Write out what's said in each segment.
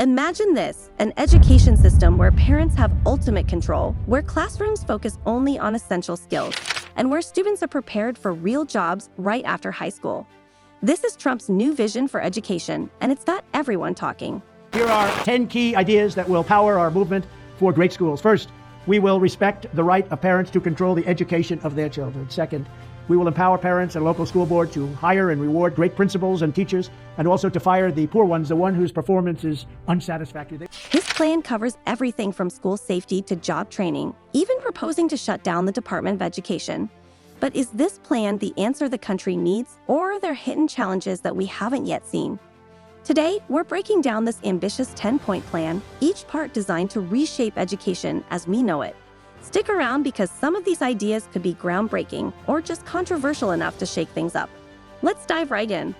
Imagine this, an education system where parents have ultimate control, where classrooms focus only on essential skills, and where students are prepared for real jobs right after high school. This is Trump's new vision for education, and it's got everyone talking. Here are 10 key ideas that will power our movement for great schools. First, we will respect the right of parents to control the education of their children. Second, we will empower parents and local school board to hire and reward great principals and teachers, and also to fire the poor ones, the one whose performance is unsatisfactory. His plan covers everything from school safety to job training, even proposing to shut down the Department of Education. But is this plan the answer the country needs, or are there hidden challenges that we haven't yet seen? Today, we're breaking down this ambitious 10-point plan, each part designed to reshape education as we know it. Stick around because some of these ideas could be groundbreaking or just controversial enough to shake things up. Let's dive right in.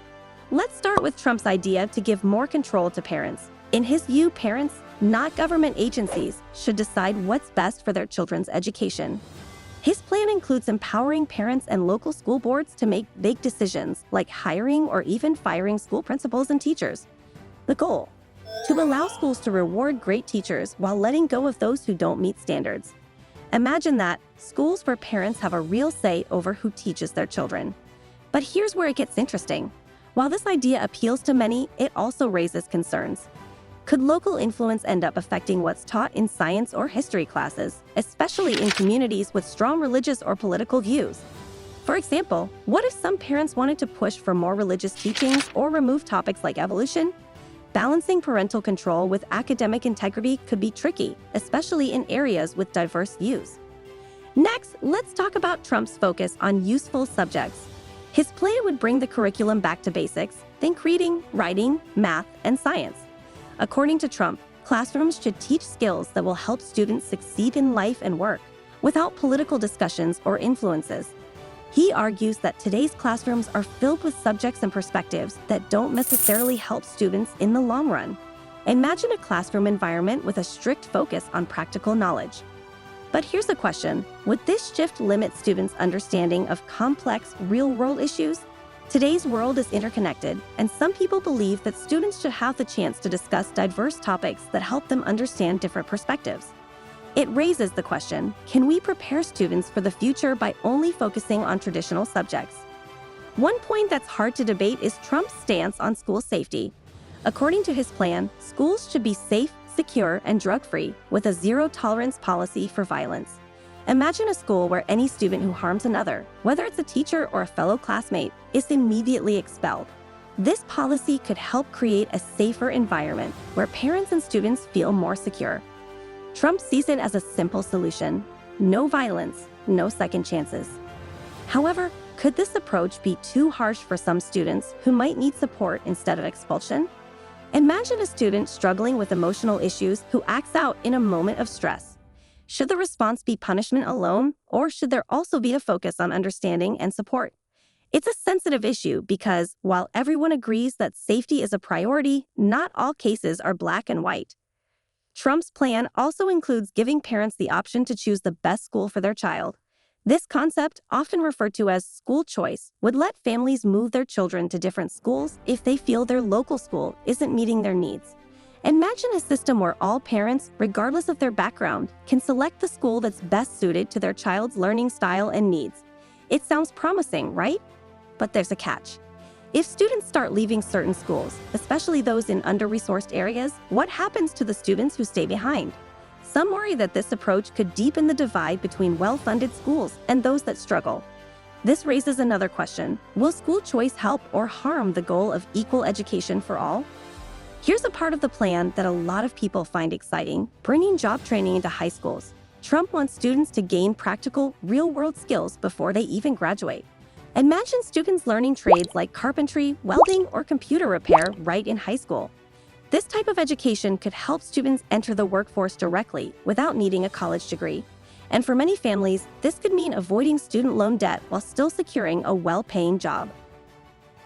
Let's start with Trump's idea to give more control to parents. In his view, parents, not government agencies, should decide what's best for their children's education. His plan includes empowering parents and local school boards to make big decisions like hiring or even firing school principals and teachers. The goal: to allow schools to reward great teachers while letting go of those who don't meet standards. Imagine that, schools where parents have a real say over who teaches their children. But here's where it gets interesting. While this idea appeals to many, it also raises concerns. Could local influence end up affecting what's taught in science or history classes, especially in communities with strong religious or political views? For example, what if some parents wanted to push for more religious teachings or remove topics like evolution? Balancing parental control with academic integrity could be tricky, especially in areas with diverse views. Next, let's talk about Trump's focus on useful subjects. His plan would bring the curriculum back to basics, think reading, writing, math, and science. According to Trump, classrooms should teach skills that will help students succeed in life and work, without political discussions or influences. He argues that today's classrooms are filled with subjects and perspectives that don't necessarily help students in the long run. Imagine a classroom environment with a strict focus on practical knowledge. But here's a question: would this shift limit students' understanding of complex, real-world issues? Today's world is interconnected, and some people believe that students should have the chance to discuss diverse topics that help them understand different perspectives. It raises the question, can we prepare students for the future by only focusing on traditional subjects? One point that's hard to debate is Trump's stance on school safety. According to his plan, schools should be safe, secure, and drug-free, with a zero-tolerance policy for violence. Imagine a school where any student who harms another, whether it's a teacher or a fellow classmate, is immediately expelled. This policy could help create a safer environment where parents and students feel more secure. Trump sees it as a simple solution: no violence, no second chances. However, could this approach be too harsh for some students who might need support instead of expulsion? Imagine a student struggling with emotional issues who acts out in a moment of stress. Should the response be punishment alone, or should there also be a focus on understanding and support? It's a sensitive issue because, while everyone agrees that safety is a priority, not all cases are black and white. Trump's plan also includes giving parents the option to choose the best school for their child. This concept, often referred to as school choice, would let families move their children to different schools if they feel their local school isn't meeting their needs. Imagine a system where all parents, regardless of their background, can select the school that's best suited to their child's learning style and needs. It sounds promising, right? But there's a catch. If students start leaving certain schools, especially those in under-resourced areas, what happens to the students who stay behind? Some worry that this approach could deepen the divide between well-funded schools and those that struggle. This raises another question: will school choice help or harm the goal of equal education for all? Here's a part of the plan that a lot of people find exciting: bringing job training into high schools. Trump wants students to gain practical, real-world skills before they even graduate. Imagine students learning trades like carpentry, welding, or computer repair right in high school. This type of education could help students enter the workforce directly without needing a college degree. And for many families, this could mean avoiding student loan debt while still securing a well-paying job.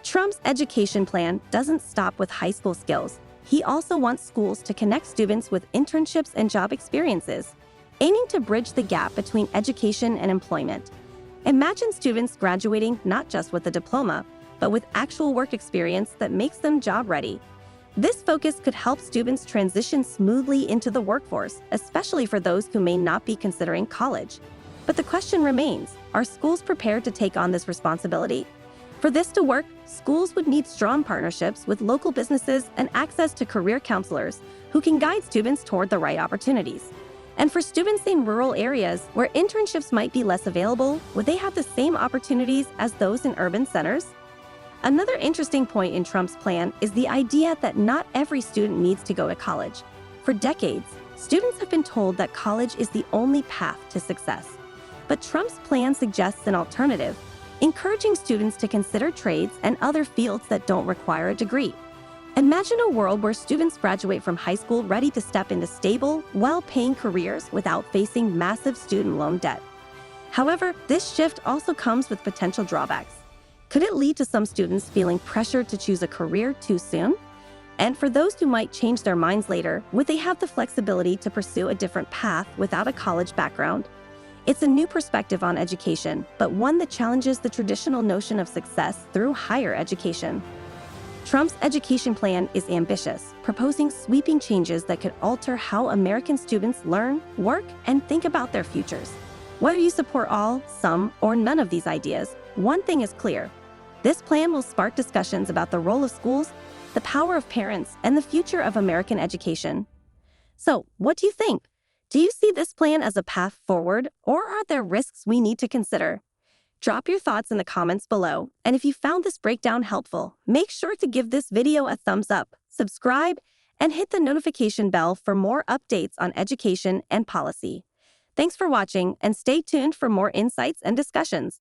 Trump's education plan doesn't stop with high school skills. He also wants schools to connect students with internships and job experiences, aiming to bridge the gap between education and employment. Imagine students graduating not just with a diploma, but with actual work experience that makes them job ready. This focus could help students transition smoothly into the workforce, especially for those who may not be considering college. But the question remains, are schools prepared to take on this responsibility? For this to work, schools would need strong partnerships with local businesses and access to career counselors who can guide students toward the right opportunities. And for students in rural areas where internships might be less available, would they have the same opportunities as those in urban centers? Another interesting point in Trump's plan is the idea that not every student needs to go to college. For decades, students have been told that college is the only path to success. But Trump's plan suggests an alternative, encouraging students to consider trades and other fields that don't require a degree. Imagine a world where students graduate from high school ready to step into stable, well-paying careers without facing massive student loan debt. However, this shift also comes with potential drawbacks. Could it lead to some students feeling pressured to choose a career too soon? And for those who might change their minds later, would they have the flexibility to pursue a different path without a college background? It's a new perspective on education, but one that challenges the traditional notion of success through higher education. Trump's education plan is ambitious, proposing sweeping changes that could alter how American students learn, work, and think about their futures. Whether you support all, some, or none of these ideas, one thing is clear. This plan will spark discussions about the role of schools, the power of parents, and the future of American education. So, what do you think? Do you see this plan as a path forward, or are there risks we need to consider? Drop your thoughts in the comments below, and if you found this breakdown helpful, make sure to give this video a thumbs up, subscribe, and hit the notification bell for more updates on education and policy. Thanks for watching, and stay tuned for more insights and discussions.